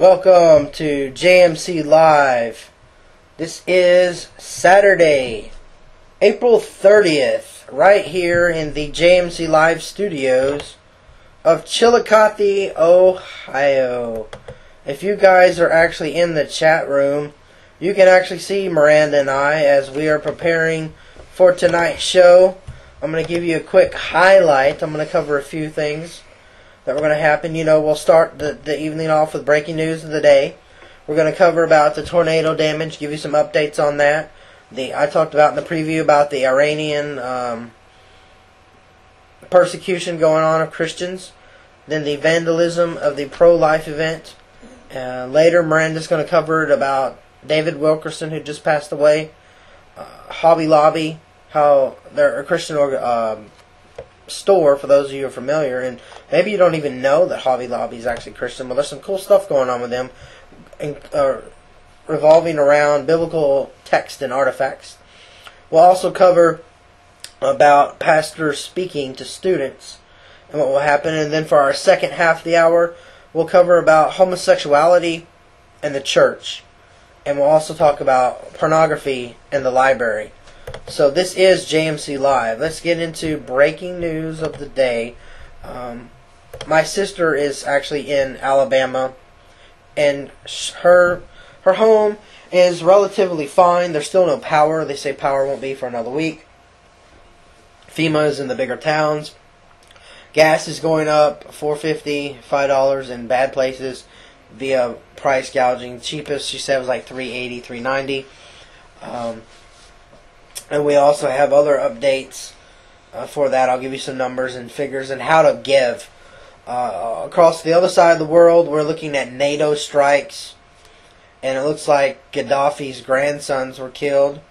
Welcome to JMC Live. This is Saturday, April 30th, right here in the JMC Live studios of Chillicothe, Ohio. If you guys are actually in the chat room, you can actually see Miranda and I as we are preparing for tonight's show. I'm going to give you a quick highlight. I'm going to cover a few things that were going to happen. You know, we'll start the evening off with breaking news of the day. We're going to cover about the tornado damage, give you some updates on that. I talked about in the preview about the Iranian persecution going on of Christians. Then the vandalism of the pro-life event. Later, Miranda's going to cover it about David Wilkerson, who just passed away. Hobby Lobby, how they're a Christian store, for those of you who are familiar, and maybe you don't even know that Hobby Lobby is actually Christian, but there's some cool stuff going on with them, revolving around biblical text and artifacts. We'll also cover about pastors speaking to students and what will happen, and then for our second half of the hour, we'll cover about homosexuality and the church, and we'll also talk about pornography and the library. So this is JMC Live. Let's get into breaking news of the day. My sister is actually in Alabama, and her home is relatively fine. There's still no power. They say power won't be for another week. FEMA is in the bigger towns. Gas is going up $4.50, $5 in bad places via price gouging. Cheapest, she said, was like $3.80, $3.90. And we also have other updates for that. I'll give you some numbers and figures and how to give. Across the other side of the world, we're looking at NATO strikes. And it looks like Gaddafi's grandsons were killed.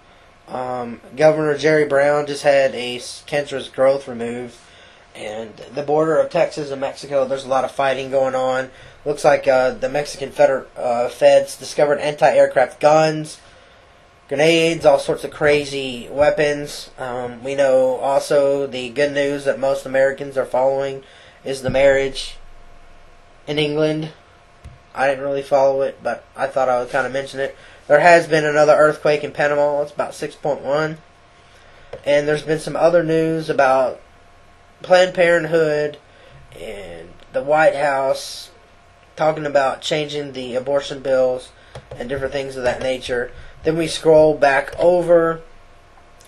Governor Jerry Brown just had a cancerous growth removed. And the border of Texas and Mexico, there's a lot of fighting going on. Looks like the Mexican feds discovered anti-aircraft guns, grenades, all sorts of crazy weapons. We know also the good news that most Americans are following is the marriage in England. I didn't really follow it, but I thought I would kind of mention it. There has been another earthquake in Panama. It's about 6.1. And there's been some other news about Planned Parenthood and the White House talking about changing the abortion bills and different things of that nature. Then we scroll back over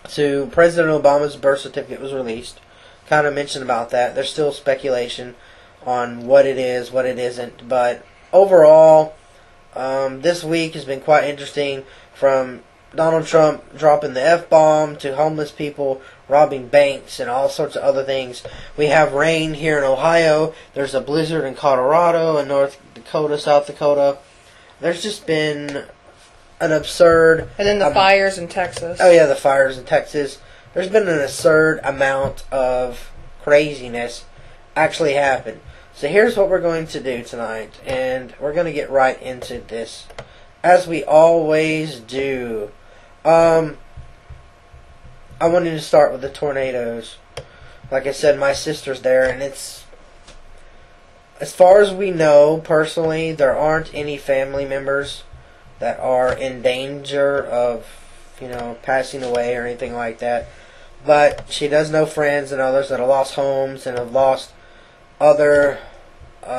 to President Obama's birth certificate was released. Kind of mentioned about that. There's still speculation on what it is, what it isn't. But overall, this week has been quite interesting, from Donald Trump dropping the F-bomb to homeless people robbing banks and all sorts of other things. We have rain here in Ohio. There's a blizzard in Colorado and North Dakota, South Dakota. There's just been an absurd... And then the fires in Texas. Oh yeah, the fires in Texas. There's been an absurd amount of craziness actually happen. So here's what we're going to do tonight, and we're going to get right into this, as we always do. I wanted to start with the tornadoes. Like I said, my sister's there, and it's... As far as we know, personally, there aren't any family members that are in danger of, passing away or anything like that. But she does know friends and others that have lost homes and have lost other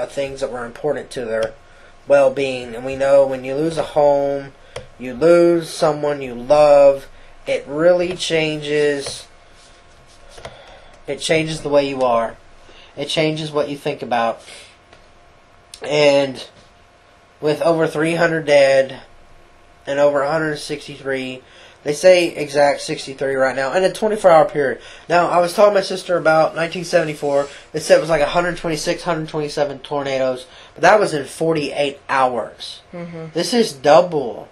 things that were important to their well-being. And we know when you lose a home, you lose someone you love, it really changes. It changes the way you are. It changes what you think about. And with over 300 dead and over 163, they say exact 63 right now, in a 24-hour period. Now, I was telling my sister about 1974. They said it was like 126, 127 tornadoes, but that was in 48 hours. Mm-hmm. This is double,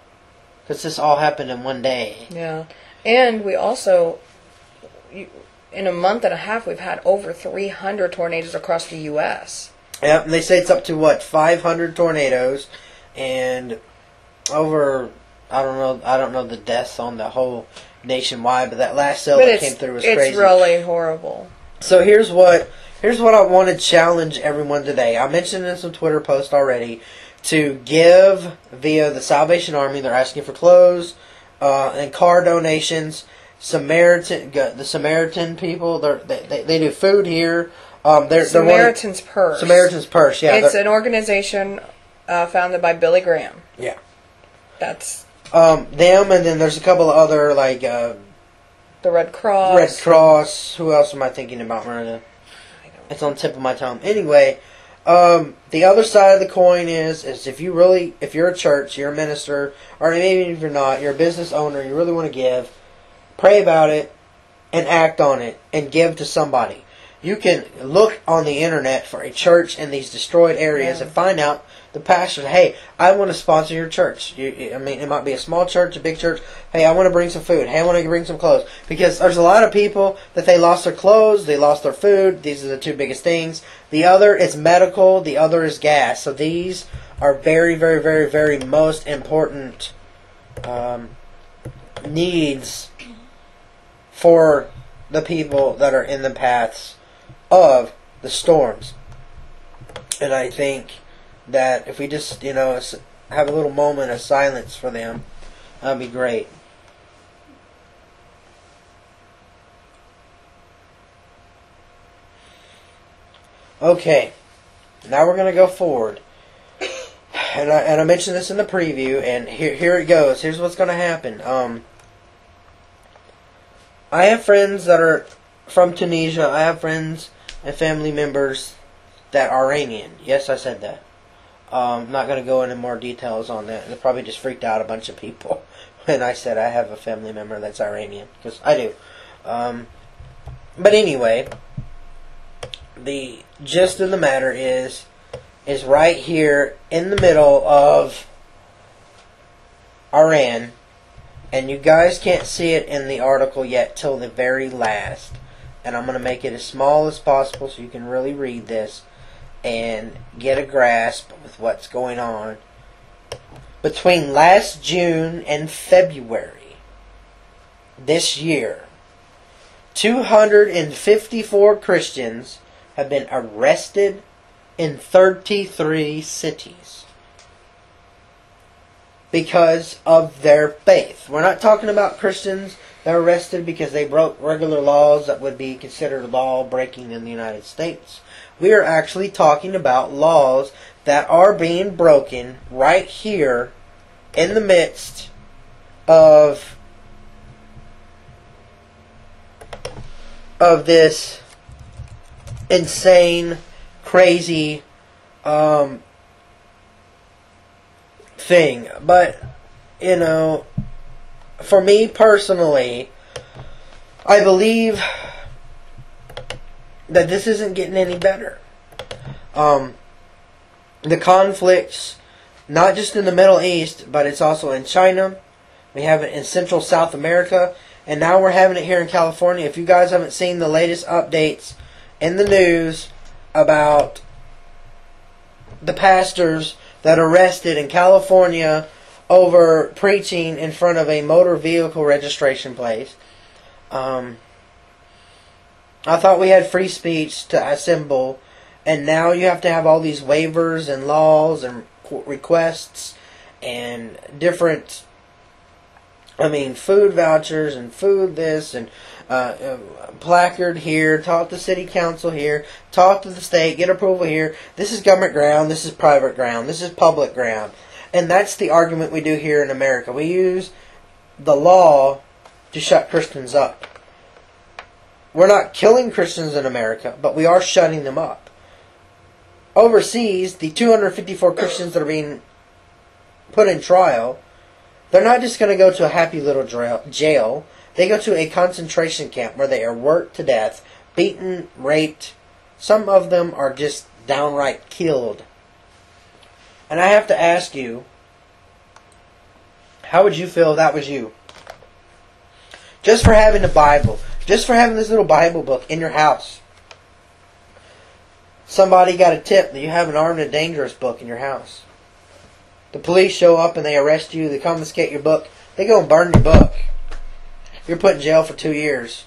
because this all happened in one day. Yeah, and we also, in a month and a half, we've had over 300 tornadoes across the U.S. Yep, and they say it's up to, 500 tornadoes, and over... I don't know the deaths on the whole nationwide, but that last cell that came through was crazy. It's really horrible. So here's what I want to challenge everyone today. I mentioned in some Twitter posts already. to give via the Salvation Army. They're asking for clothes and car donations. The Samaritan people, they do food here. Samaritan's Purse. Samaritan's Purse, yeah. It's an organization founded by Billy Graham. Yeah. That's them, and then there's a couple of other, like the Red Cross. Red Cross. Who else am I thinking about, Miranda? It's on the tip of my tongue. Anyway, the other side of the coin is if you're a church, you're a minister, or maybe if you're not, you're a business owner, you really want to give, pray about it, and act on it, and give to somebody. You can look on the internet for a church in these destroyed areas and find out the pastor. Hey, I want to sponsor your church. It might be a small church, a big church. Hey, I want to bring some food. Hey, I want to bring some clothes. Because there's a lot of people that they lost their clothes, they lost their food. These are the two biggest things. The other is medical. The other is gas. So these are very, very, very, very most important needs for the people that are in the paths of the storms. And I think that if we just, have a little moment of silence for them, that'd be great. Okay, now we're going to go forward. And I mentioned this in the preview, and here it goes. Here's what's going to happen. I have friends that are from Tunisia. I have friends and family members that are Iranian. Yes, I said that. I'm not going to go into more details on that. It probably just freaked out a bunch of people when I said I have a family member that's Iranian. Because I do. But anyway, the gist of the matter is right here in the middle of Iran. And you guys can't see it in the article yet till the very last. And I'm going to make it as small as possible so you can really read this and get a grasp with what's going on. Between last June and February this year, 254 Christians have been arrested in 33 cities because of their faith. We're not talking about Christians that are arrested because they broke regular laws that would be considered law breaking in the United States. We are actually talking about laws that are being broken right here in the midst of this insane, crazy thing. But, for me personally, I believe that this isn't getting any better. The conflicts, not just in the Middle East, but it's also in China. We have it in Central South America. And now we're having it here in California. If you guys haven't seen the latest updates in the news about the pastors that arrested in California over preaching in front of a motor vehicle registration place. I thought we had free speech to assemble, and now you have to have all these waivers and laws and requests and different, food vouchers and food this and placard here, talk to city council here, talk to the state, get approval here. This is government ground, this is private ground, this is public ground. And that's the argument we do here in America. We use the law to shut Christians up. We're not killing Christians in America, but we are shutting them up. Overseas, the 254 Christians that are being put in trial, they're not just going to go to a happy little jail. They go to a concentration camp where they are worked to death, beaten, raped. Some of them are just downright killed. And I have to ask you, how would you feel if that was you? Just for having the Bible, just for having this little Bible book in your house. Somebody got a tip that you have an Armed and Dangerous book in your house. The police show up and they arrest you, they confiscate your book, they go and burn your book. You're put in jail for 2 years.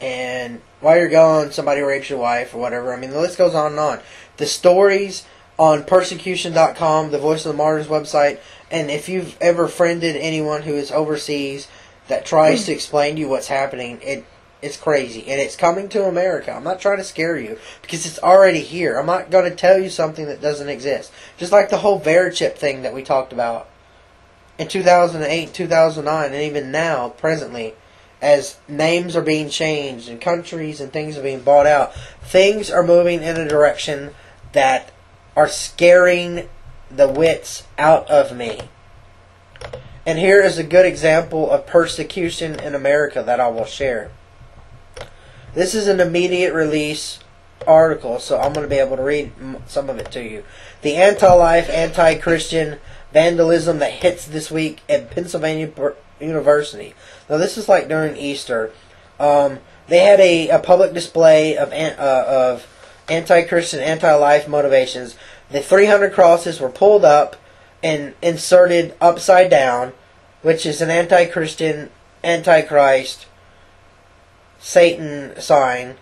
And while you're gone, somebody rapes your wife or whatever. The list goes on and on. The stories on persecution.com, the Voice of the Martyrs website. And if you've ever friended anyone who is overseas that tries to explain to you what's happening, it's crazy. And it's coming to America. I'm not trying to scare you, because it's already here. I'm not going to tell you something that doesn't exist. Just like the whole Verichip thing that we talked about in 2008, 2009, and even now, presently, as names are being changed and countries and things are being bought out, things are moving in a direction that are scaring the wits out of me. And here is a good example of persecution in America that I will share. This is an immediate release article, so I'm going to be able to read some of it to you. The anti-life, anti-Christian vandalism that hits this week at Pennsylvania University. Now, this is like during Easter. They had a public display of anti-Christian, anti-life motivations. The 300 crosses were pulled up and inserted upside down, which is an anti-Christian, anti-Christ, Satan sign.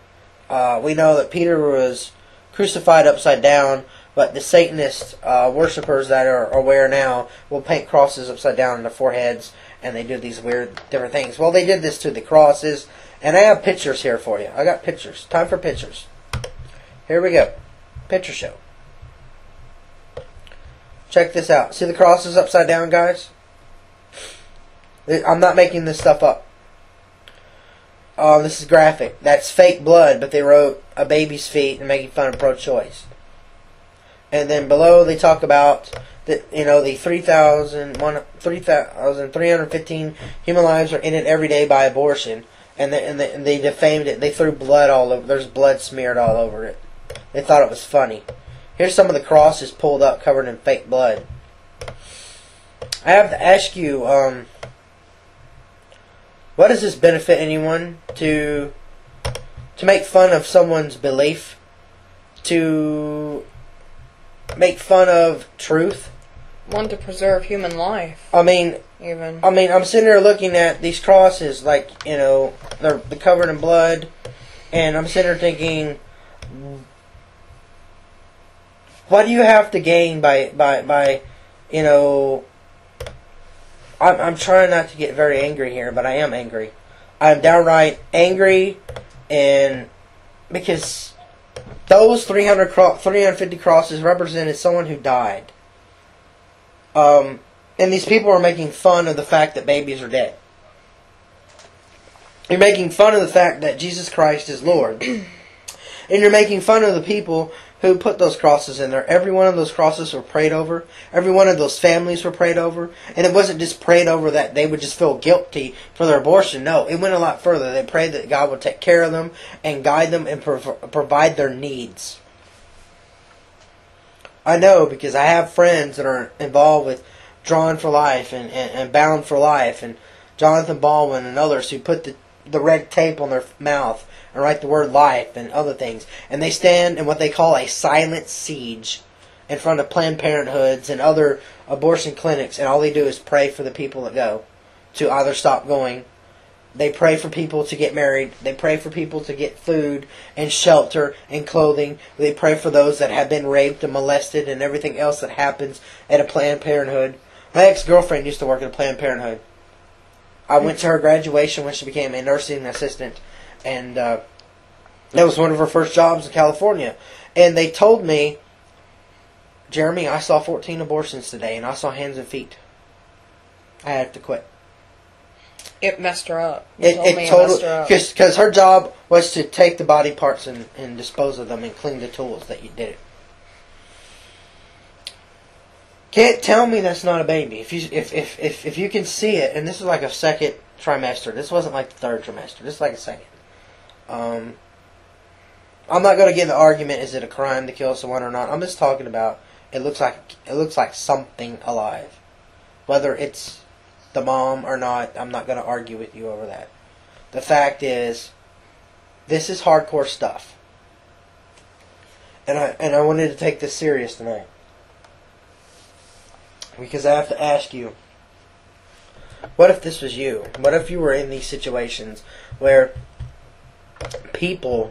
We know that Peter was crucified upside down, but the Satanist worshippers that are aware now will paint crosses upside down on their foreheads, and they do these weird different things. Well, they did this to the crosses, and I have pictures here for you. I got pictures. Time for pictures. Here we go. Picture show. Check this out. See the crosses upside down, guys? I'm not making this stuff up. This is graphic. That's fake blood, but they wrote a baby's feet and making fun of pro-choice. And then below they talk about that, the 3,315 human lives are ended every day by abortion, and they defamed it. They threw blood all over. There's blood smeared all over it. They thought it was funny. Here's some of the crosses pulled up, covered in fake blood. I have to ask you, what does this benefit anyone to make fun of someone's belief, to make fun of truth? Want to preserve human life. I'm sitting there looking at these crosses, like, they're covered in blood, and I'm sitting there thinking, what do you have to gain by I'm trying not to get very angry here, but I am angry. I'm downright angry, and because those 350 crosses represented someone who died. And these people are making fun of the fact that babies are dead. You're making fun of the fact that Jesus Christ is Lord. And you're making fun of the people who put those crosses in there. Every one of those crosses were prayed over. Every one of those families were prayed over. And it wasn't just prayed over that they would just feel guilty for their abortion. No, it went a lot further. They prayed that God would take care of them and guide them and provide their needs. I know, because I have friends that are involved with Drawn for Life and Bound for Life, and Jonathan Baldwin and others who put the red tape on their mouth and write the word life and other things. And they stand in what they call a silent siege in front of Planned Parenthoods and other abortion clinics, and all they do is pray for the people that go to either stop going. They pray for people to get married. They pray for people to get food and shelter and clothing. They pray for those that have been raped and molested and everything else that happens at a Planned Parenthood. My ex-girlfriend used to work at a Planned Parenthood. I went to her graduation when she became a nursing assistant, and that was one of her first jobs in California. And they told me, Jeremy, I saw 14 abortions today, and I saw hands and feet. I had to quit. It messed her up. It totally, because her job was to take the body parts and dispose of them and clean the tools that you did it. Can't tell me that's not a baby. If you can see it, and this is like a second trimester. This wasn't like the third trimester. This is like a second. I'm not going to get in the argument, is it a crime to kill someone or not. I'm just talking about it looks like something alive. Whether it's the mom or not, I'm not going to argue with you over that. The fact is, this is hardcore stuff. And I wanted to take this serious tonight. Because I have to ask you, what if this was you? What if you were in these situations where people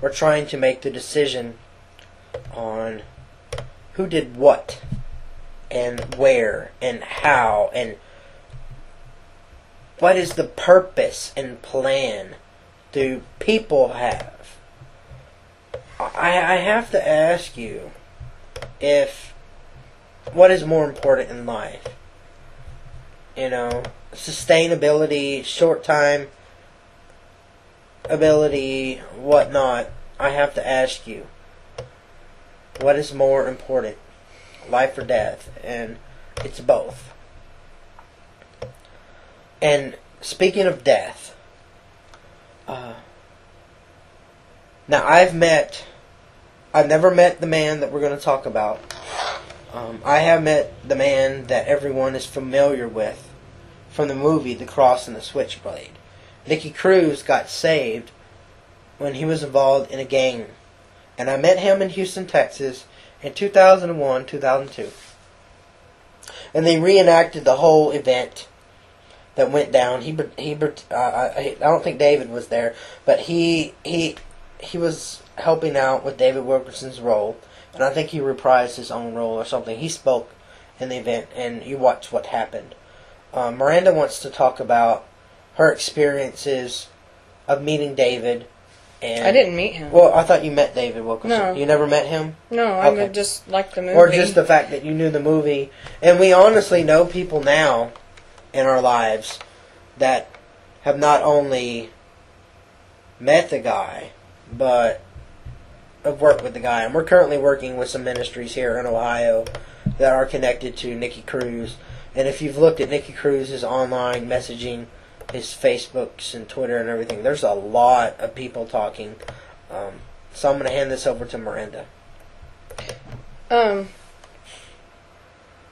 were trying to make the decision on who did what and where and how and what is the purpose and plan do people have? I have to ask you if what is more important in life? You know, sustainability, short time ability, whatnot. I have to ask you, what is more important, life or death? And it's both. And speaking of death, now I've never met the man that we're going to talk about. I have met the man that everyone is familiar with from the movie The Cross and the Switchblade. Nicky Cruz got saved when he was involved in a gang. And I met him in Houston, Texas in 2001, 2002. And they reenacted the whole event that went down. I don't think David was there, but he was helping out with David Wilkerson's role. And I think he reprised his own role or something. He spoke in the event, and you watch what happened. Miranda wants to talk about her experiences of meeting David. And I didn't meet him. Well, I thought you met David Wilkerson. No. You never met him? No, I would just like the movie. Or just the fact that you knew the movie. And we honestly know people now in our lives that have not only met the guy, but have worked with the guy. And we're currently working with some ministries here in Ohio that are connected to Nicky Cruz. And if you've looked at Nicky Cruz's online messaging, his Facebooks and Twitter and everything, there's a lot of people talking. So I'm going to hand this over to Miranda. On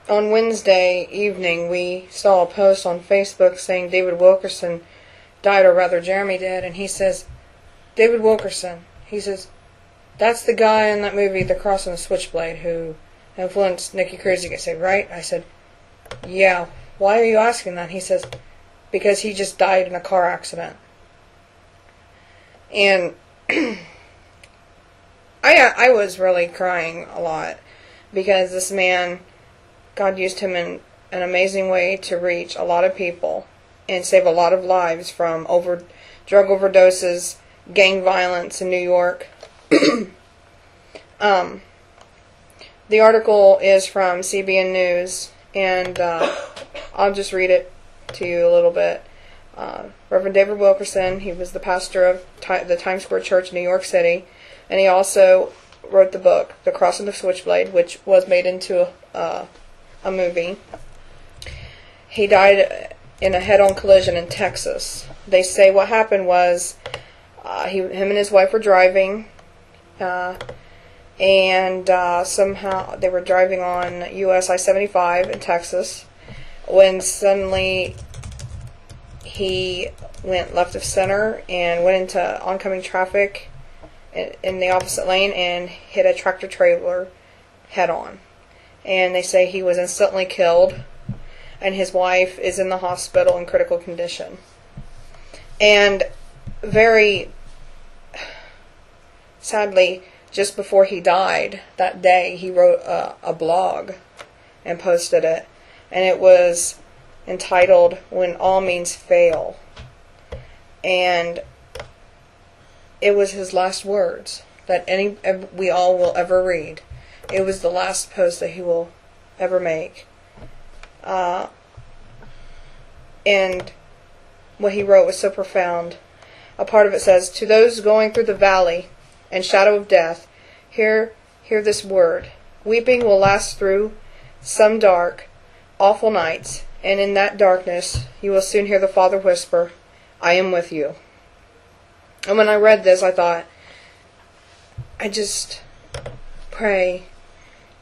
Wednesday evening, we saw a post on Facebook saying David Wilkerson died, or rather Jeremy did, and he says, David Wilkerson, he says, that's the guy in that movie, The Cross and the Switchblade, who influenced Nicky Cruz to get saved, right? I said, yeah, why are you asking that? He says, because he just died in a car accident. And I was really crying a lot, because this man, God used him in an amazing way to reach a lot of people and save a lot of lives from drug overdoses, gang violence in New York. The article is from CBN News, and I'll just read it to you a little bit. Reverend David Wilkerson, he was the pastor of the Times Square Church in New York City, and he also wrote the book, The Cross and the Switchblade, which was made into a movie. He died in a head-on collision in Texas. They say what happened was him and his wife were driving, and somehow they were driving on US I-75 in Texas, when suddenly he went left of center and went into oncoming traffic in the opposite lane and hit a tractor trailer head on. And they say he was instantly killed, and his wife is in the hospital in critical condition. And very sadly, just before he died that day, he wrote a blog and posted it. And it was entitled, When All Means Fail. And it was his last words that we all will ever read. It was the last post that he will ever make. And what he wrote was so profound. A part of it says, to those going through the valley and shadow of death, hear this word. Weeping will last through some dark, awful nights, and in that darkness you will soon hear the Father whisper, I am with you. And when I read this, I thought, I just pray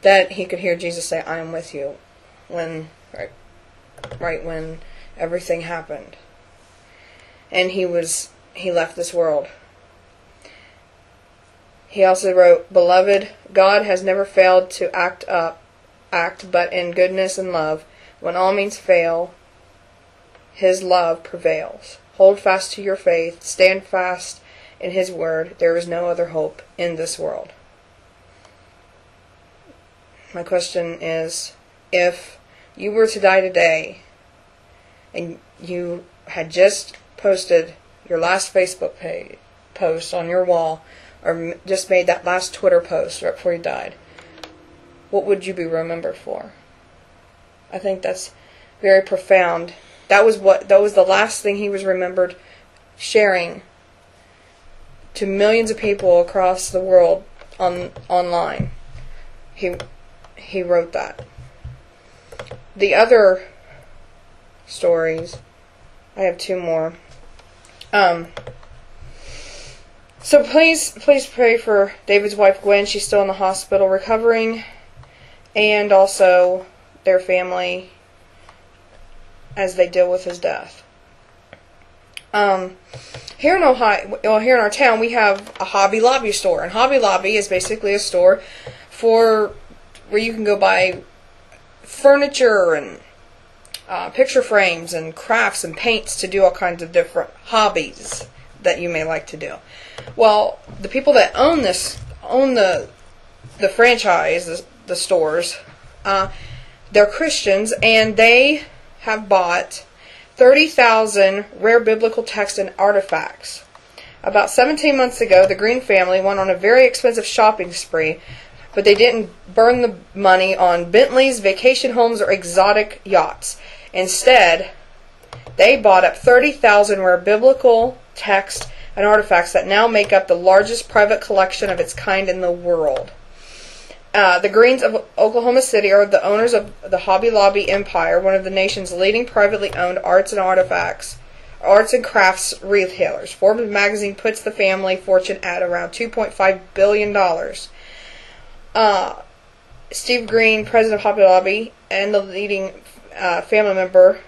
that he could hear Jesus say, I am with you, when right when everything happened. And he left this world. He also wrote, Beloved, God has never failed to act, but in goodness and love, when all means fail, His love prevails. Hold fast to your faith, stand fast in His word. There is no other hope in this world. my question is, if you were to die today and you had just posted your last Facebook post on your wall, or just made that last Twitter post right before you died, what would you be remembered for? I think that's very profound. That was the last thing he was remembered sharing to millions of people across the world online. He wrote that. The other stories, I have two more. So please pray for David's wife Gwen. She's still in the hospital recovering, and also their family as they deal with his death. Here in Ohio, here in our town, we have a Hobby Lobby store, and Hobby Lobby is basically a store where you can go buy furniture and picture frames and crafts and paints to do all kinds of different hobbies that you may like to do. Well, the people that own the franchise, the stores, they're Christians, and they have bought 30,000 rare biblical texts and artifacts. About 17 months ago, the Green family went on a very expensive shopping spree, but they didn't burn the money on Bentleys, vacation homes, or exotic yachts. Instead, they bought up 30,000 rare biblical texts and artifacts that now make up the largest private collection of its kind in the world. The Greens of Oklahoma City are the owners of the Hobby Lobby empire, one of the nation's leading privately owned arts and crafts retailers. Forbes magazine puts the family fortune at around $2.5 billion. Steve Green, president of Hobby Lobby and the leading family member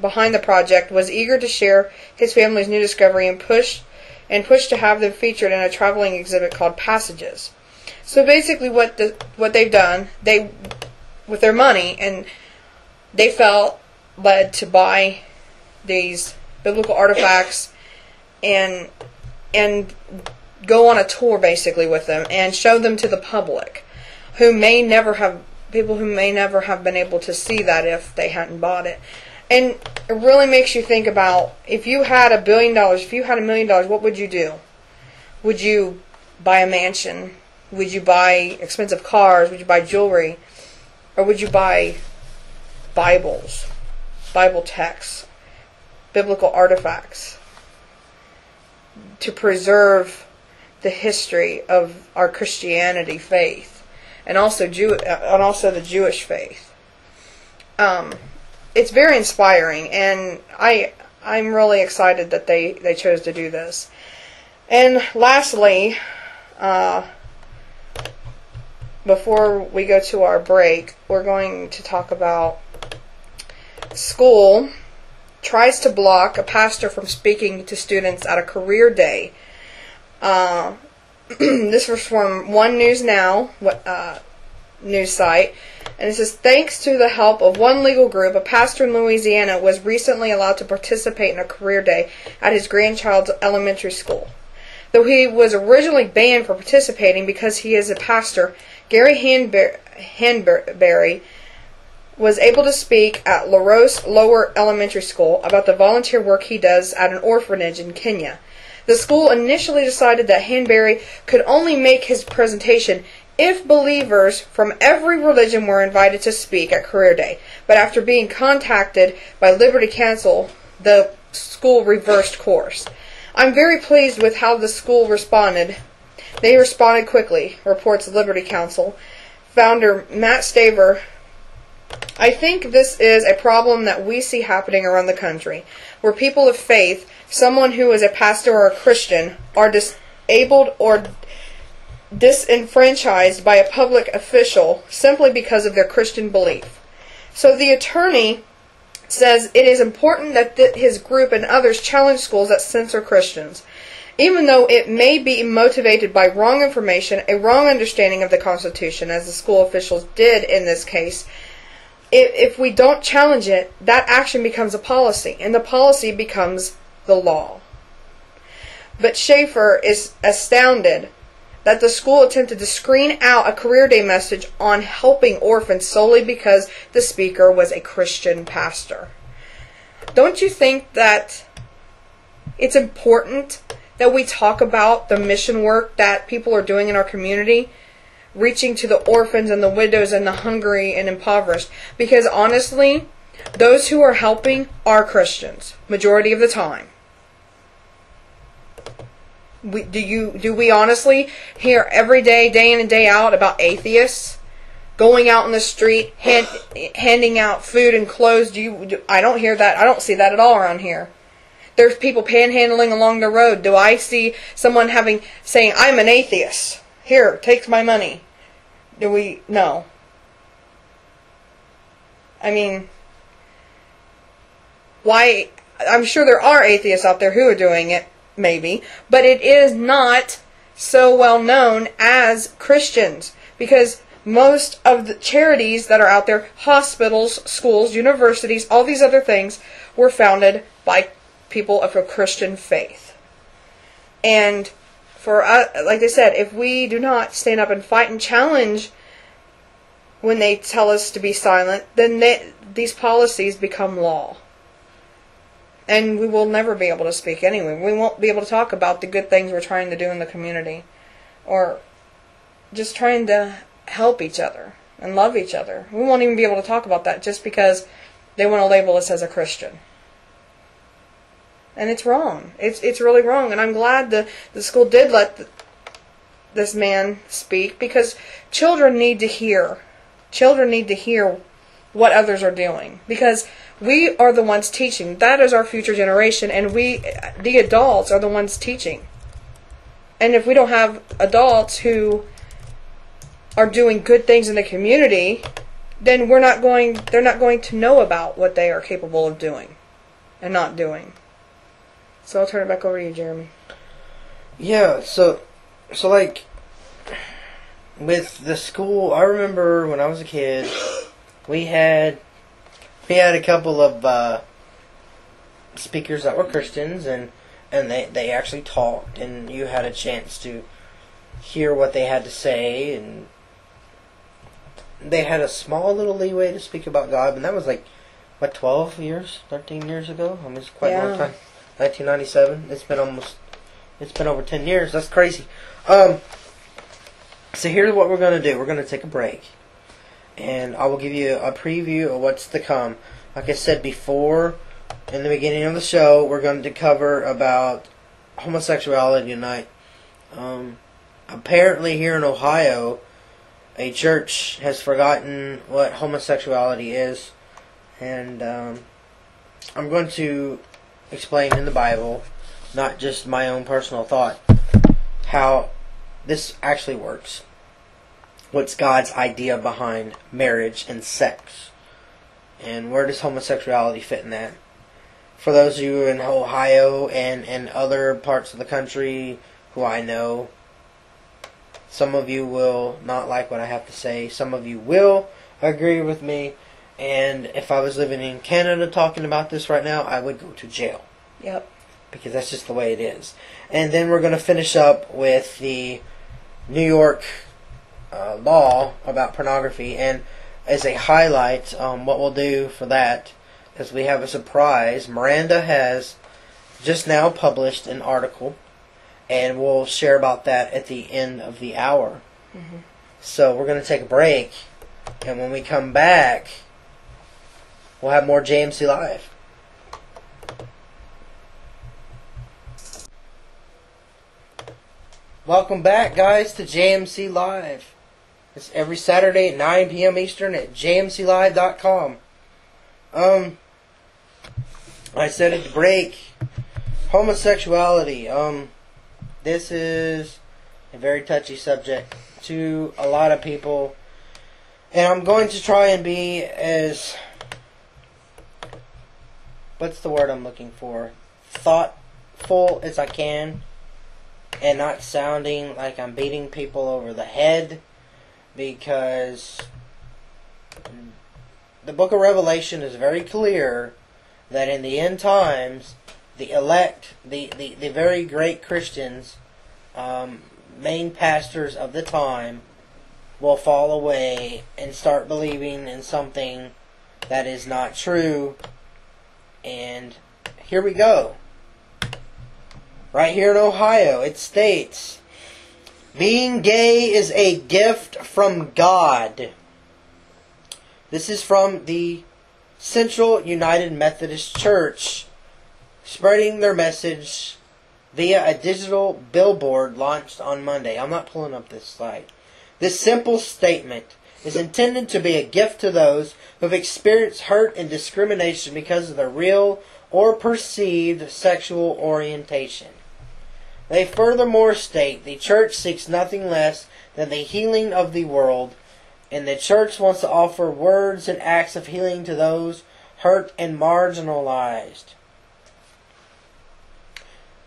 behind the project, was eager to share his family's new discovery and pushed to have them featured in a traveling exhibit called Passages. So basically what they've done, with their money, and they felt led to buy these biblical artifacts and go on a tour basically with them and show them to the public, people who may never have been able to see that if they hadn't bought it. And it really makes you think about, if you had $1 billion, if you had $1 million, what would you do? Would you buy a mansion? Would you buy expensive cars? Would you buy jewelry? Or would you buy Bibles, Bible texts, biblical artifacts to preserve the history of our Christianity faith, and also the Jewish faith? It's very inspiring, and I'm really excited that they chose to do this. And lastly, before we go to our break, we're going to talk about school tries to block a pastor from speaking to students at a career day. This was from One News Now news site, and it says, thanks to the help of one legal group, a pastor in Louisiana was recently allowed to participate in a career day at his grandchild's elementary school. Though he was originally banned for participating because he is a pastor, Gary Hanbury was able to speak at LaRose Lower Elementary School about the volunteer work he does at an orphanage in Kenya. The school initially decided that Hanbury could only make his presentation if believers from every religion were invited to speak at Career Day. But after being contacted by Liberty Counsel, the school reversed course. I'm very pleased with how the school responded. They responded quickly, reports Liberty Counsel. Founder Matt Staver, I think this is a problem that we see happening around the country, where people of faith, someone who is a pastor or a Christian, are disabled or disenfranchised by a public official simply because of their Christian belief. So the attorney says it is important that his group and others challenge schools that censor Christians, even though it may be motivated by wrong information, a wrong understanding of the Constitution, as the school officials did in this case. If we don't challenge it, that action becomes a policy, and the policy becomes the law. But Schaefer is astounded that the school attempted to screen out a career day message on helping orphans solely because the speaker was a Christian pastor. Don't you think that it's important that we talk about the mission work that people are doing in our community, reaching to the orphans and the widows and the hungry and impoverished? Because honestly, those who are helping are Christians, majority of the time. Do we honestly hear every day, day in and day out, about atheists going out in the street handing out food and clothes? I don't hear that. I don't see that at all around here. There's people panhandling along the road. Do I see someone saying, "I'm an atheist. Here, take my money"? No. I mean, why? I'm sure there are atheists out there who are doing it, maybe, but it is not so well known as Christians, because most of the charities that are out there, hospitals, schools, universities, all these other things, were founded by people of a Christian faith. And for us, like I said, if we do not stand up and fight and challenge when they tell us to be silent, then these policies become law. And we will never be able to speak anyway. We won't be able to talk about the good things we're trying to do in the community, or just trying to help each other and love each other. We won't even be able to talk about that just because they want to label us as a Christian. And it's wrong. It's really wrong. And I'm glad the school did let this man speak, because children need to hear. Children need to hear what others are doing, because we are the ones teaching. That is our future generation, and we, the adults, are the ones teaching. And if we don't have adults who are doing good things in the community, then they're not going to know about what they are capable of doing and not doing. So I'll turn it back over to you, Jeremy. Yeah, so like, with the school, I remember when I was a kid, we had a couple of speakers that were Christians, and they actually talked, and you had a chance to hear what they had to say, and they had a small little leeway to speak about God, and that was like, 13 years ago? I mean, it's quite a long time. 1997. It's been over 10 years. That's crazy. So here's what we're going to do. We're going to take a break, and I will give you a preview of what's to come. Like I said before, in the beginning of the show, we're going to cover about homosexuality tonight. Apparently here in Ohio, a church has forgotten what homosexuality is, and I'm going to explain in the Bible, not just my own personal thought, how this actually works. What's God's idea behind marriage and sex? And where does homosexuality fit in that? For those of you in Ohio and other parts of the country who I know, some of you will not like what I have to say. Some of you will agree with me. And if I was living in Canada talking about this right now, I would go to jail. Yep. Because that's just the way it is. And then we're going to finish up with the New York law about pornography. And as a highlight, what we'll do for that is we have a surprise. Miranda has just now published an article, and we'll share about that at the end of the hour. Mm-hmm. So we're going to take a break, and when we come back, we'll have more JMC Live. Welcome back, guys, to JMC Live. It's every Saturday at 9 p.m. Eastern at jmclive.com. I said at the break, homosexuality. This is a very touchy subject to a lot of people, and I'm going to try and be as, what's the word I'm looking for, thoughtful as I can, and not sounding like I'm beating people over the head, because the book of Revelation is very clear that in the end times, the elect, the very great Christians, main pastors of the time will fall away and start believing in something that is not true. And here we go. Right here in Ohio, it states, being gay is a gift from God. This is from the Central United Methodist Church, spreading their message via a digital billboard launched on Monday. I'm not pulling up this slide. This simple statement is intended to be a gift to those who have experienced hurt and discrimination because of their real or perceived sexual orientation. They furthermore state the church seeks nothing less than the healing of the world, and the church wants to offer words and acts of healing to those hurt and marginalized.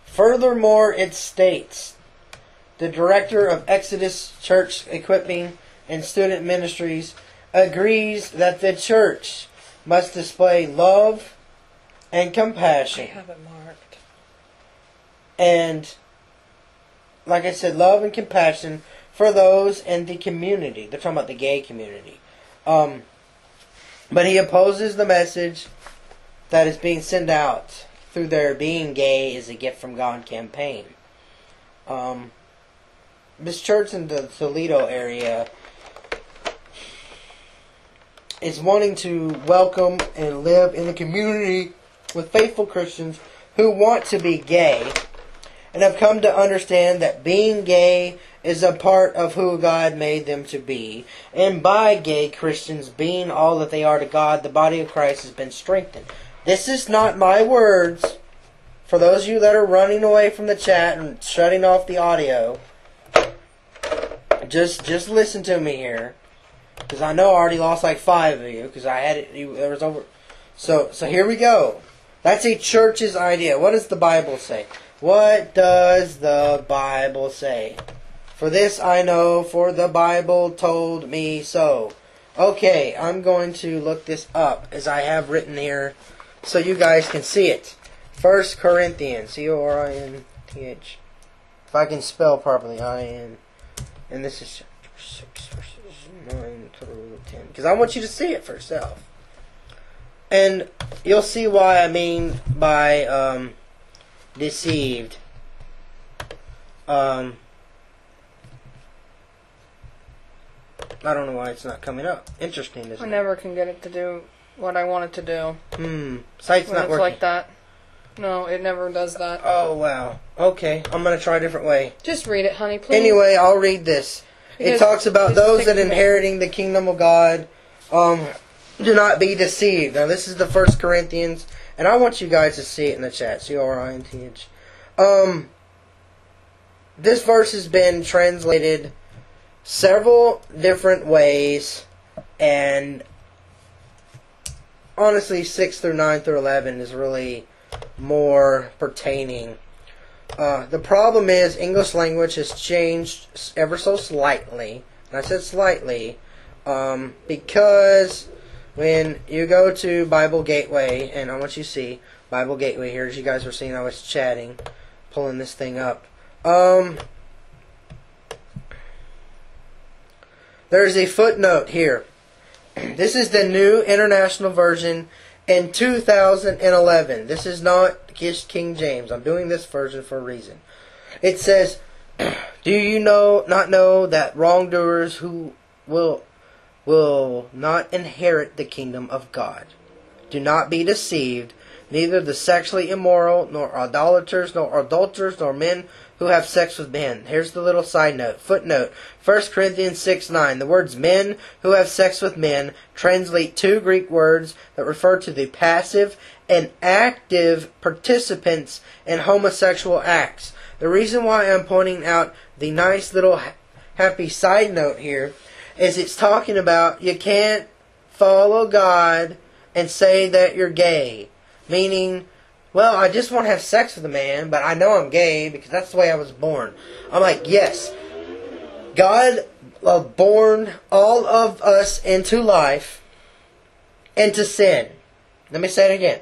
Furthermore, it states, the director of Exodus Church Equipping and Student Ministries agrees that the church must display love and compassion. I have it marked. And, like I said, love and compassion for those in the community. They're talking about the gay community. But he opposes the message that is being sent out through their Being Gay is a Gift from God campaign. This church in the Toledo area is wanting to welcome and live in a community with faithful Christians who want to be gay and have come to understand that being gay is a part of who God made them to be. And by gay Christians being all that they are to God, the body of Christ has been strengthened. This is not my words. For those of you that are running away from the chat and shutting off the audio, just listen to me here. Because I know I already lost like 5 of you. Because I had it, there was over. So here we go. That's a church's idea. What does the Bible say? What does the Bible say? For this I know, for the Bible told me so. Okay, I'm going to look this up as I have written here so you guys can see it. 1 Corinthians, C-O-R-I-N-T-H. If I can spell properly, I-N. And this is chapter 6, verses 9 through 10. Because I want you to see it for yourself. And you'll see why I mean by deceived. I don't know why it's not coming up. Interesting, isn't it? I never can get it to do what I want it to do. Site's when not it's working. like that. No, it never does that. Oh, wow. Okay, I'm going to try a different way. Just read it, honey, please. Anyway, I'll read this. It talks about those that take- inheriting the kingdom of God do not be deceived. Now, this is the 1 Corinthians, and I want you guys to see it in the chat. C-O-R-I-N-T-H. This verse has been translated several different ways, and honestly 6 through 9 through 11 is really more pertaining. The problem is English language has changed ever so slightly, and I said slightly because when you go to Bible Gateway, and I want you to see Bible Gateway here, as you guys were seeing, I was chatting, pulling this thing up. There's a footnote here. This is the New International Version in 2011. This is not King James. I'm doing this version for a reason. It says, do you not know that wrongdoers who will not inherit the kingdom of God? Do not be deceived. Neither the sexually immoral, nor idolaters, nor adulterers, nor men who have sex with men. Here's the little side note. Footnote. 1 Corinthians 6:9. The words men who have sex with men translate two Greek words that refer to the passive and active participants in homosexual acts. The reason why I'm pointing out the nice little happy side note here is it's talking about you can't follow God and say that you're gay. Meaning, well, I just want to have sex with a man, but I know I'm gay because that's the way I was born. I'm like, yes, God born all of us into life, into sin. Let me say it again.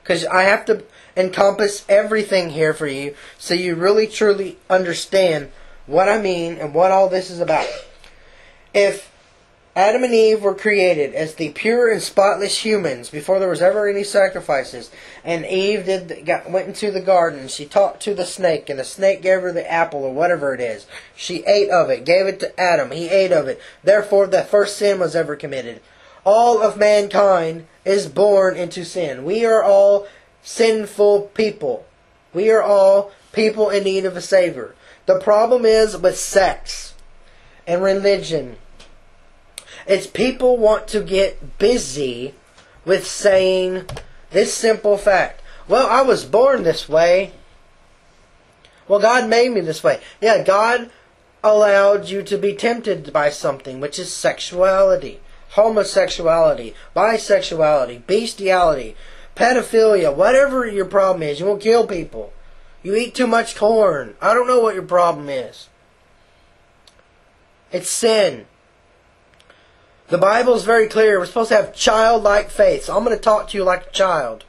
because I have to encompass everything here for you so you really truly understand what I mean and what all this is about. If Adam and Eve were created as the pure and spotless humans before there was ever any sacrifices, and Eve went into the garden, she talked to the snake, and the snake gave her the apple or whatever it is. She ate of it, gave it to Adam, he ate of it. Therefore, the first sin was ever committed. All of mankind is born into sin. We are all sinful people. We are all people in need of a Savior. The problem is with sex and religion. It's people want to get busy with saying this simple fact. Well, I was born this way. Well, God made me this way. Yeah, God allowed you to be tempted by something, which is sexuality, homosexuality, bisexuality, bestiality, pedophilia, whatever your problem is. You won't kill people. You eat too much corn. I don't know what your problem is. It's sin. The Bible is very clear. We're supposed to have childlike faith. So I'm going to talk to you like a child.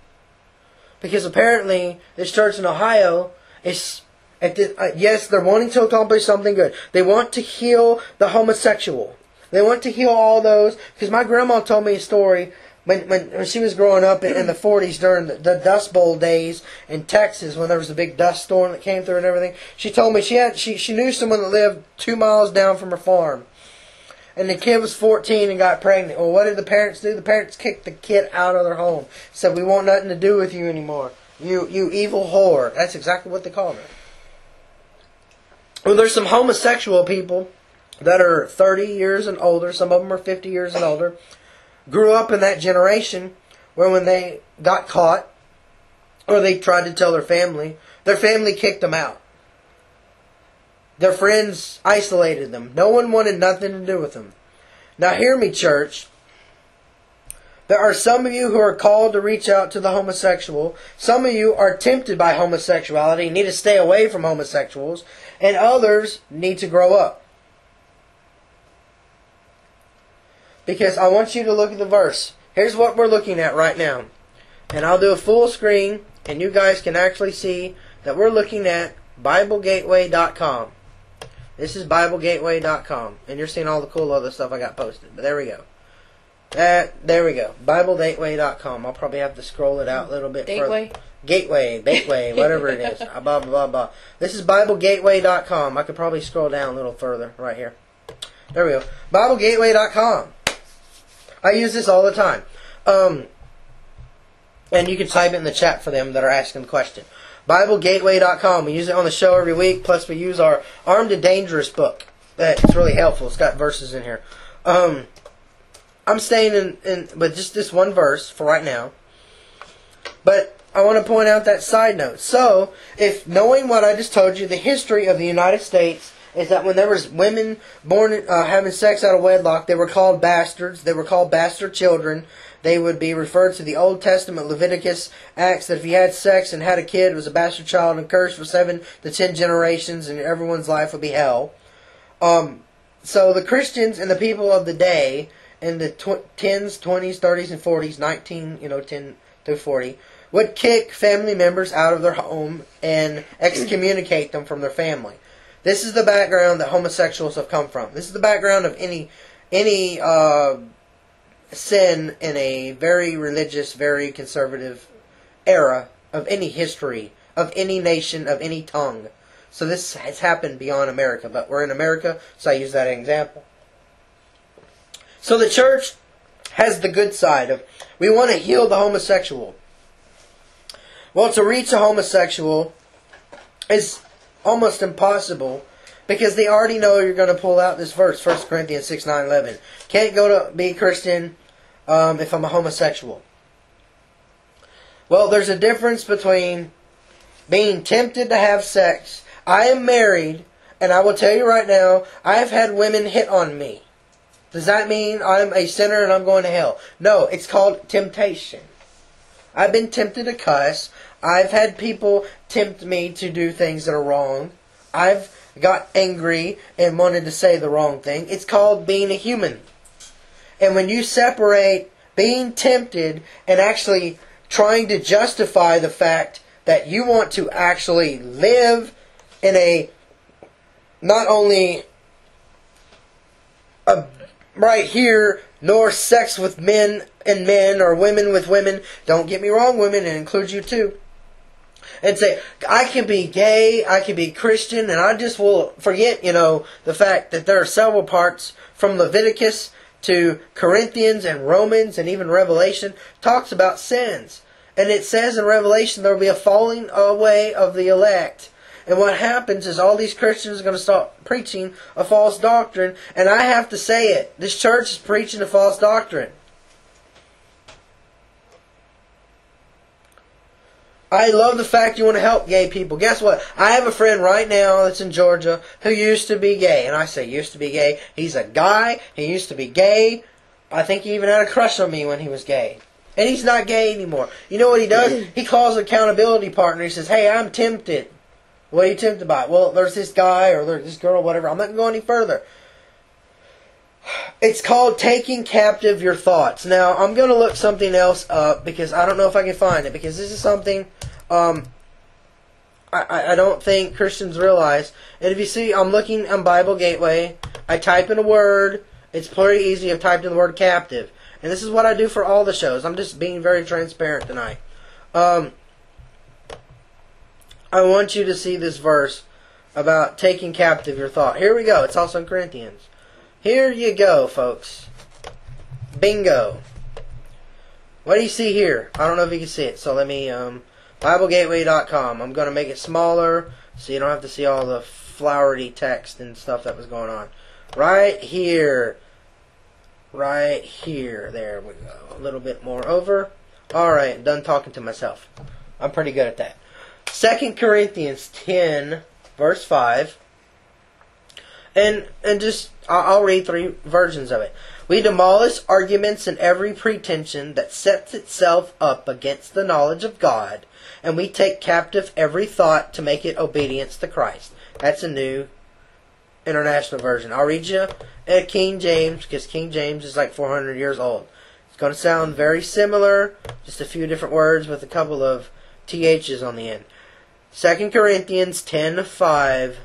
Because apparently, this church in Ohio is, yes, they're wanting to accomplish something good. They want to heal the homosexual. They want to heal all those. Because my grandma told me a story when she was growing up in the 40s during the Dust Bowl days in Texas, when there was a big dust storm that came through and everything. She told me she knew someone that lived 2 miles down from her farm. And the kid was 14 and got pregnant. Well, what did the parents do? The parents kicked the kid out of their home. Said, we want nothing to do with you anymore. You evil whore. That's exactly what they called her. Well, there's some homosexual people that are 30 years and older. Some of them are 50 years and older. Grew up in that generation where when they got caught or they tried to tell their family kicked them out. Their friends isolated them. No one wanted nothing to do with them. Now hear me, church. There are some of you who are called to reach out to the homosexual. Some of you are tempted by homosexuality and need to stay away from homosexuals. And others need to grow up. Because I want you to look at the verse. Here's what we're looking at right now. And I'll do a full screen and you guys can actually see that we're looking at BibleGateway.com. This is BibleGateway.com. And you're seeing all the cool other stuff I got posted. But there we go. There we go. BibleGateway.com. I'll probably have to scroll it out a little bit further. Gateway, whatever it is. Blah, blah, blah. This is BibleGateway.com. I could probably scroll down a little further right here. There we go. BibleGateway.com. I use this all the time. And you can type it in the chat for them that are asking the question. BibleGateway.com. We use it on the show every week. Plus, we use our Armed and Dangerous book. It's really helpful. It's got verses in here. I'm staying in with just this one verse for right now. But I want to point out that side note. So, if knowing what I just told you, the history of the United States is that when there was women born having sex out of wedlock, they were called bastards. They were called bastard children. They would be referred to the Old Testament Leviticus Acts that if you had sex and had a kid, it was a bastard child and cursed for 7 to 10 generations, and everyone's life would be hell. So the Christians and the people of the day in the 10s, 20s, 30s, and 40s, 10 through 40, would kick family members out of their home and excommunicate them from their family. This is the background that homosexuals have come from. This is the background of any sin in a very religious, very conservative era of any history, of any nation, of any tongue. So this has happened beyond America, but we're in America, so I use that example. So the church has the good side of, we want to heal the homosexual. Well, to reach a homosexual is almost impossible because they already know you're going to pull out this verse, 1 Corinthians 6, 9, 11. Can't go to be a Christian if I'm a homosexual. Well, there's a difference between being tempted to have sex. I am married, and I will tell you right now, I have had women hit on me. Does that mean I'm a sinner and I'm going to hell? No, it's called temptation. I've been tempted to cuss. I've had people tempt me to do things that are wrong. I've got angry and wanted to say the wrong thing. It's called being a human. And when you separate being tempted and actually trying to justify the fact that you want to actually live in a not only a right here, nor sex with men and men or women with women. Don't get me wrong, women, it includes you too. And say, I can be gay, I can be Christian, and I just will forget, the fact that there are several parts from Leviticus to Corinthians and Romans and even Revelation talks about sins. And it says in Revelation there will be a falling away of the elect. And what happens is all these Christians are going to start preaching a false doctrine. And I have to say it. This church is preaching a false doctrine. I love the fact you want to help gay people. Guess what? I have a friend right now that's in Georgia who used to be gay. And I say used to be gay. He's a guy. He used to be gay. I think he even had a crush on me when he was gay. And he's not gay anymore. You know what he does? He calls an accountability partner. He says, hey, I'm tempted. What are you tempted by? Well, there's this guy or there's this girl, whatever. I'm not going to go any further. It's called taking captive your thoughts. Now, I'm going to look something else up because I don't know if I can find it. Because this is something I don't think Christians realize. And if you see, I'm looking on Bible Gateway. I type in a word. It's pretty easy. I've typed in the word captive. And this is what I do for all the shows. I'm just being very transparent tonight. I want you to see this verse about taking captive your thought. Here we go. It's also in Corinthians. Here you go, folks. Bingo. What do you see here? I don't know if you can see it. So let me, BibleGateway.com. I'm going to make it smaller so you don't have to see all the flowery text and stuff that was going on. Right here. Right here. There we go. A little bit more over. Alright, done talking to myself. I'm pretty good at that. 2 Corinthians 10, verse 5. And just, I'll read 3 versions of it. We demolish arguments and every pretension that sets itself up against the knowledge of God, and we take captive every thought to make it obedience to Christ. That's a New International Version. I'll read you King James, because King James is like 400 years old. It's going to sound very similar, just a few different words with a couple of THs on the end. 2 Corinthians 10:5,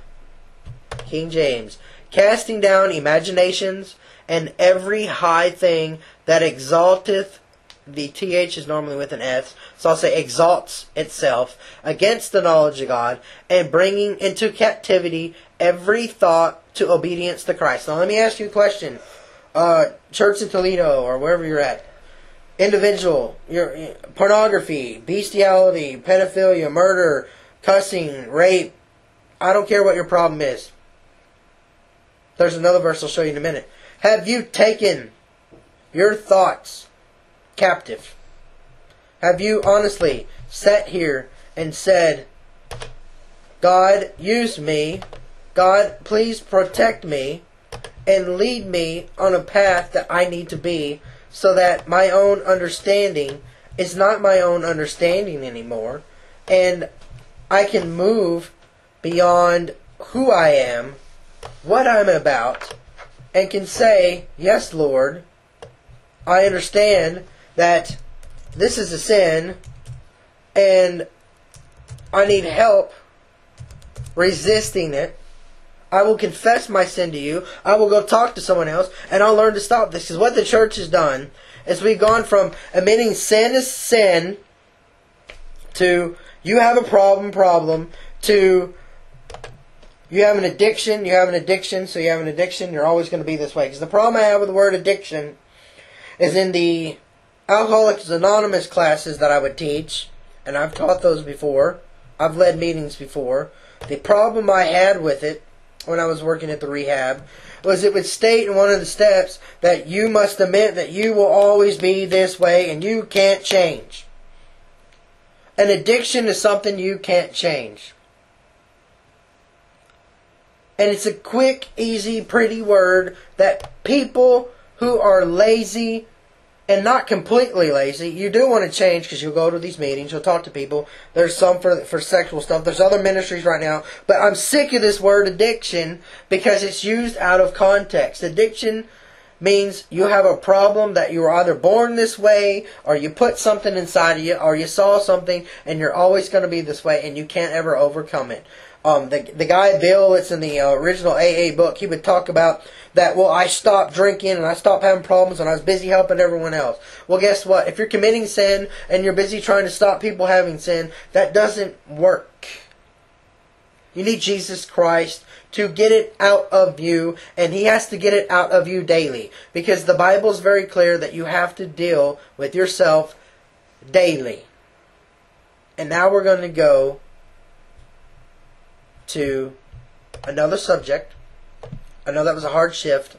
King James. Casting down imaginations and every high thing that exalteth, the TH is normally with an S, so I'll say exalts itself, against the knowledge of God, and bringing into captivity every thought to obedience to Christ. Now let me ask you a question. Church in Toledo, or wherever you're at. Individual, your pornography, bestiality, pedophilia, murder, cussing, rape. I don't care what your problem is. There's another verse I'll show you in a minute. Have you taken your thoughts captive? Have you honestly sat here and said, God, use me. God, please protect me and lead me on a path that I need to be, so that my own understanding is not my own understanding anymore, and I can move beyond who I am, what I'm about, and can say, yes, Lord, I understand that this is a sin, and I need help resisting it. I will confess my sin to you. I will go talk to someone else, and I'll learn to stop this. Because what the church has done is we've gone from admitting sin is sin to you have a problem to you have an addiction, so you have an addiction, you're always going to be this way. Because the problem I have with the word addiction is in the Alcoholics Anonymous classes that I would teach, and I've taught those before. I've led meetings before. The problem I had with it when I was working at the rehab was it would state in one of the steps that you must admit that you will always be this way and you can't change. An addiction is something you can't change. And it's a quick, easy, pretty word that people who are lazy and not completely lazy, you do want to change because you'll go to these meetings, you'll talk to people. There's some for sexual stuff. There's other ministries right now. But I'm sick of this word addiction because it's used out of context. Addiction means you have a problem that you were either born this way, or you put something inside of you, or you saw something, and you're always going to be this way, and you can't ever overcome it. The guy Bill, it's in the original AA book, he would talk about that, well, I stopped drinking and I stopped having problems and I was busy helping everyone else. Well, guess what? If you're committing sin and you're busy trying to stop people having sin, that doesn't work. You need Jesus Christ to get it out of you, and He has to get it out of you daily. Because the Bible is very clear that you have to deal with yourself daily. And now we're going to go to another subject. I know that was a hard shift,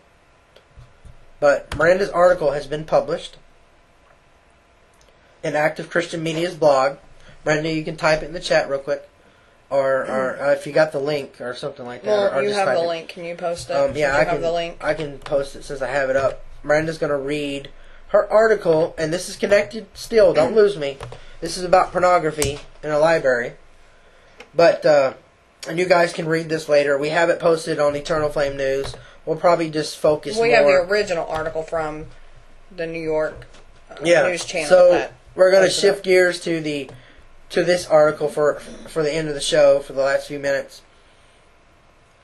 but Miranda's article has been published in Active Christian Media's blog. Miranda, you can type it in the chat real quick, or if you got the link or something like that. Well, or you just have type the it. link. Can you post it? Yeah, I have the link. can post it since I have it up. Miranda's going to read her article, and this is connected still. Don't lose me. This is about pornography in a library, but. And you guys can read this later. We have it posted on Eternal Flame News. We'll probably just focus more. We have the original article from the New York News Channel. So we're going to shift gears to this article for the end of the show, for the last few minutes.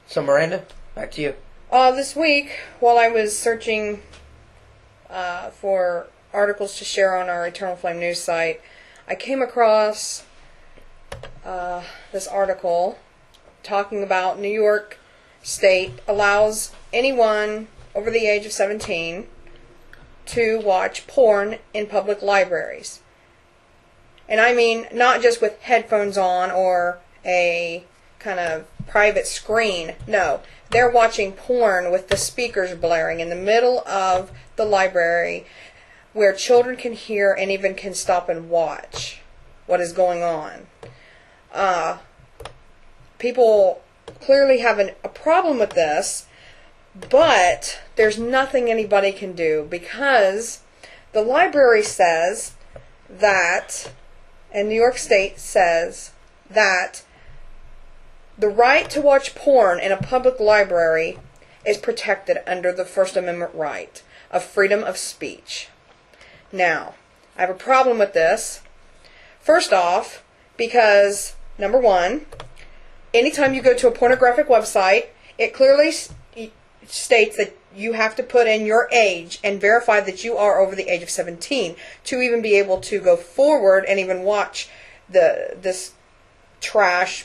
So Miranda, back to you. This week, while I was searching for articles to share on our Eternal Flame News site, I came across this article talking about New York State allows anyone over the age of 17 to watch porn in public libraries. And I mean not just with headphones on or a kind of private screen. No, they're watching porn with the speakers blaring in the middle of the library where children can hear and even can stop and watch what is going on. People clearly have a problem with this, but there's nothing anybody can do because the library says that, and New York State says that the right to watch porn in a public library is protected under the First Amendment right of freedom of speech. Now, I have a problem with this. First off, because, number one, anytime you go to a pornographic website, it clearly states that you have to put in your age and verify that you are over the age of 17 to even be able to go forward and even watch these trashy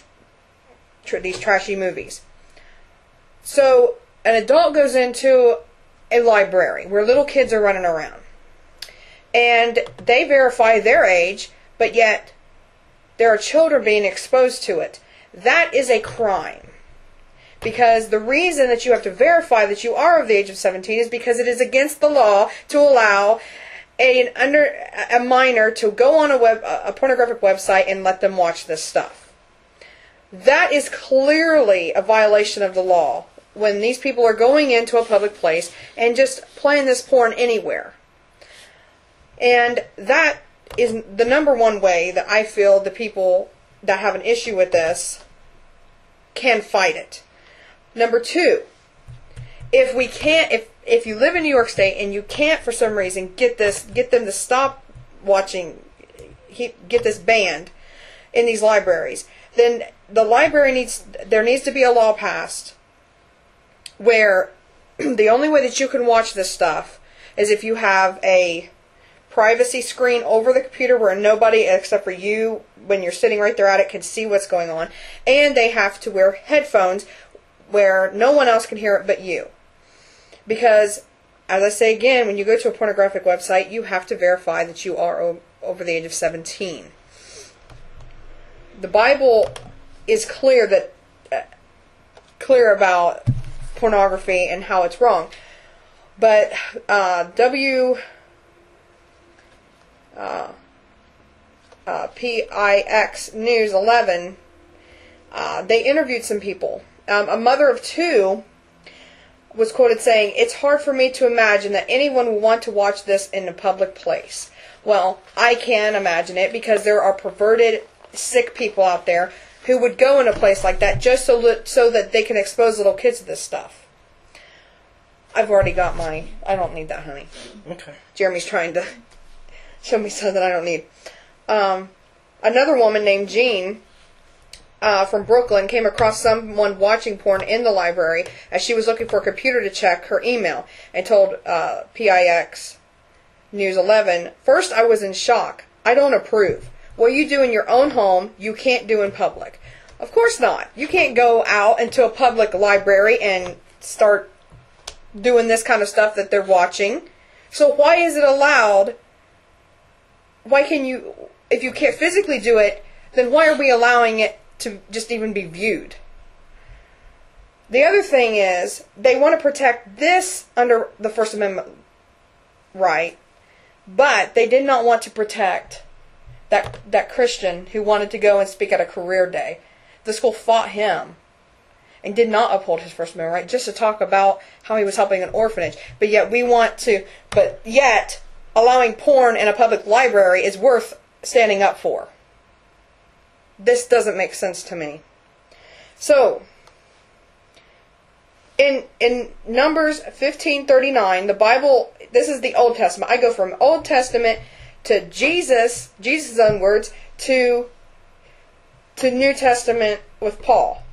movies. So an adult goes into a library where little kids are running around, and they verify their age, but yet there are children being exposed to it. That is a crime. Because the reason that you have to verify that you are of the age of 17 is because it is against the law to allow a minor to go on a pornographic website and let them watch this stuff. That is clearly a violation of the law when these people are going into a public place and just playing this porn anywhere. And that is the number one way that I feel the people that have an issue with this can fight it. Number two, if you live in New York State and you can't for some reason get them to stop watching, get this banned in these libraries, then there needs to be a law passed where the only way that you can watch this stuff is if you have a privacy screen over the computer where nobody except for you, when you're sitting right there at it, can see what's going on. And they have to wear headphones where no one else can hear it but you. Because, as I say again, when you go to a pornographic website, you have to verify that you are over the age of 17. The Bible is clear about pornography and how it's wrong. But PIX News 11, they interviewed some people. A mother of two was quoted saying, "It's hard for me to imagine that anyone would want to watch this in a public place." Well, I can imagine it because there are perverted, sick people out there who would go in a place like that just so that they can expose little kids to this stuff. I've already got my... I don't need that, honey. Okay. Jeremy's trying to show me something I don't need. Another woman named Jean from Brooklyn came across someone watching porn in the library as she was looking for a computer to check her email, and told PIX News 11, "First, I was in shock. I don't approve. What you do in your own home, you can't do in public." Of course not. You can't go out into a public library and start doing this kind of stuff that they're watching. So why is it allowed? Why can you, if you can't physically do it, then why are we allowing it to just even be viewed? The other thing is, they want to protect this under the First Amendment right, but they did not want to protect that Christian who wanted to go and speak at a career day. The school fought him and did not uphold his First Amendment right, just to talk about how he was helping an orphanage. But yet allowing porn in a public library is worth standing up for. This doesn't make sense to me. So, in Numbers 15:39, the Bible, this is the Old Testament. I go from Old Testament to Jesus' own words, to New Testament with Paul.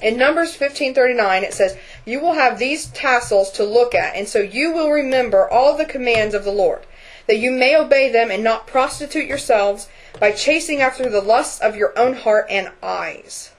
In Numbers 15:39 it says, "You will have these tassels to look at, and so you will remember all the commands of the Lord, that you may obey them and not prostitute yourselves by chasing after the lusts of your own heart and eyes."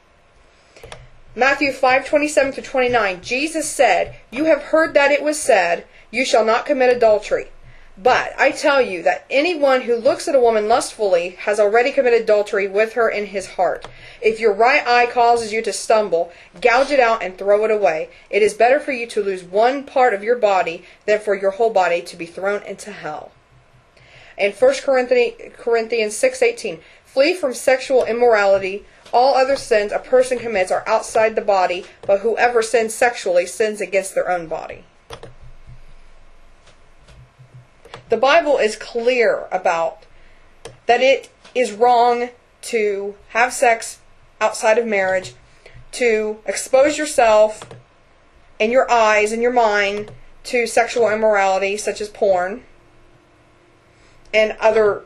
Matthew 5:27-29, Jesus said, "You have heard that it was said, 'You shall not commit adultery.' But I tell you that anyone who looks at a woman lustfully has already committed adultery with her in his heart. If your right eye causes you to stumble, gouge it out and throw it away. It is better for you to lose one part of your body than for your whole body to be thrown into hell." In 1 Corinthians 6:18, "Flee from sexual immorality. All other sins a person commits are outside the body, but whoever sins sexually sins against their own body." The Bible is clear about that it is wrong to have sex outside of marriage, to expose yourself and your eyes and your mind to sexual immorality such as porn and other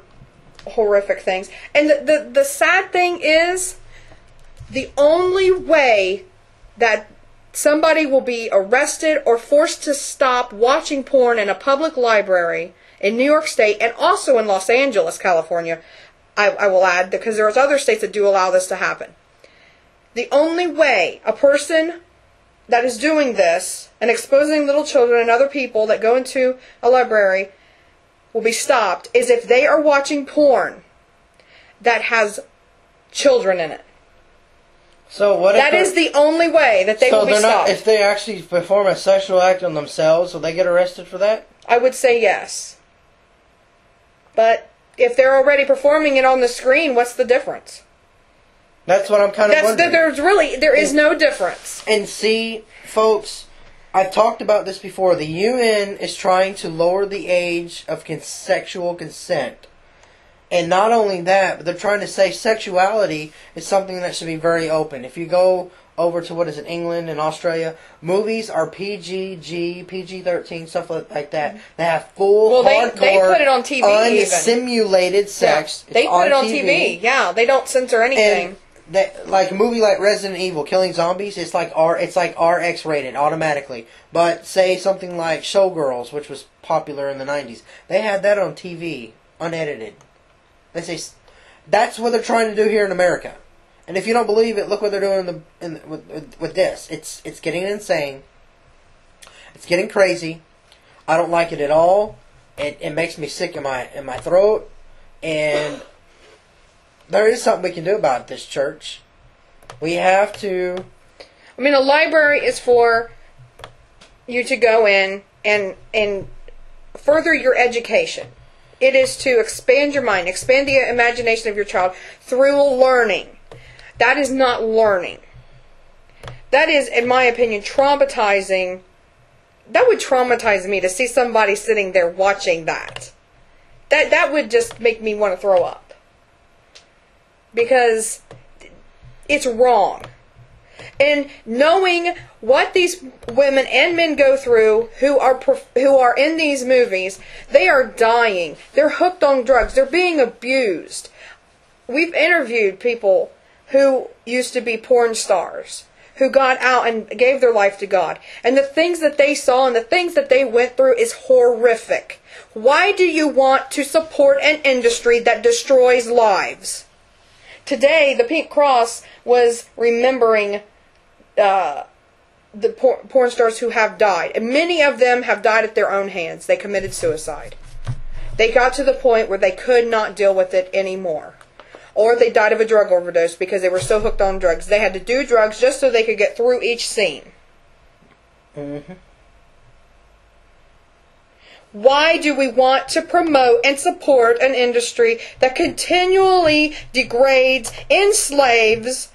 horrific things. And the sad thing is, the only way that somebody will be arrested or forced to stop watching porn in a public library in New York State, and also in Los Angeles, California, I will add, because there's other states that do allow this to happen. The only way a person that is doing this and exposing little children and other people that go into a library will be stopped is if they are watching porn that has children in it. So what? That is the only way that they will be stopped. If they actually perform a sexual act on themselves, will they get arrested for that? I would say yes. But if they're already performing it on the screen, what's the difference? That's what I'm kind of wondering. There is no difference. And see, folks, I've talked about this before. The UN is trying to lower the age of sexual consent. And not only that, but they're trying to say sexuality is something that should be very open. If you go over to, England and Australia, movies are PG, PG-13, stuff like that. They have full, hardcore, they put it on TV unsimulated sex. Yeah, they put it on TV. Yeah, they don't censor anything. And like a movie like Resident Evil, Killing Zombies, it's like RX rated automatically. But say something like Showgirls, which was popular in the 90s, they had that on TV, unedited. They say that's what they're trying to do here in America. And if you don't believe it, look what they're doing with this. It's getting insane. It's getting crazy. I don't like it at all. It makes me sick in my throat. And there is something we can do about this, church. We have to. I mean, a library is for you to go in and further your education. It is to expand your mind, expand the imagination of your child through learning. That is not learning. That is, in my opinion, traumatizing. That would traumatize me to see somebody sitting there watching that. That would just make me want to throw up. Because it's wrong. And knowing what these women and men go through who are in these movies, they are dying. They're hooked on drugs. They're being abused. We've interviewed people who used to be porn stars, who got out and gave their life to God. And the things that they saw and the things that they went through is horrific. Why do you want to support an industry that destroys lives? Today, the Pink Cross was remembering the porn stars who have died. And many of them have died at their own hands. They committed suicide. They got to the point where they could not deal with it anymore. Or they died of a drug overdose because they were so hooked on drugs. They had to do drugs just so they could get through each scene. Mm-hmm. Why do we want to promote and support an industry that continually degrades, enslaves,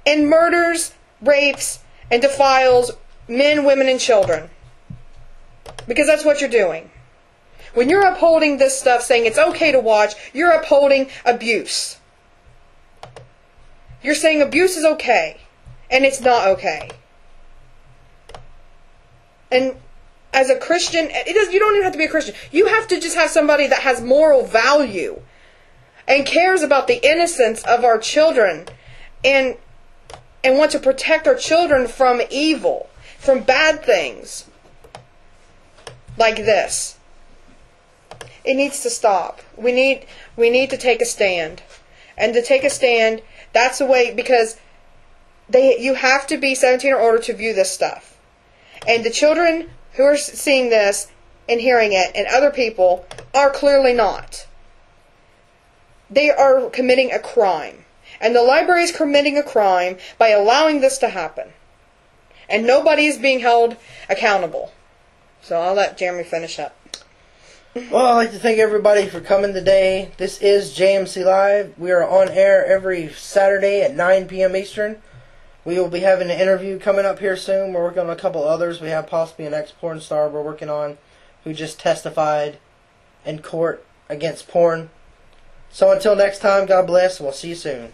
and murders, rapes, and defiles men, women, and children? Because that's what you're doing. When you're upholding this stuff, saying it's okay to watch, you're upholding abuse. You're saying abuse is okay, and it's not okay. And as a Christian, you don't even have to be a Christian. You have to just have somebody that has moral value and cares about the innocence of our children and want to protect our children from evil, from bad things like this. It needs to stop. We need to take a stand. And to take a stand, that's the way, because you have to be 17 in order to view this stuff. And the children who are seeing this and hearing it, and other people, are clearly not. They are committing a crime. And the library is committing a crime by allowing this to happen. And nobody is being held accountable. So I'll let Jeremy finish up. Well, I'd like to thank everybody for coming today. This is JMC Live. We are on air every Saturday at 9 p.m. Eastern. We will be having an interview coming up here soon. We're working on a couple others. We have possibly an ex-porn star we're working on who just testified in court against porn. So until next time, God bless. We'll see you soon.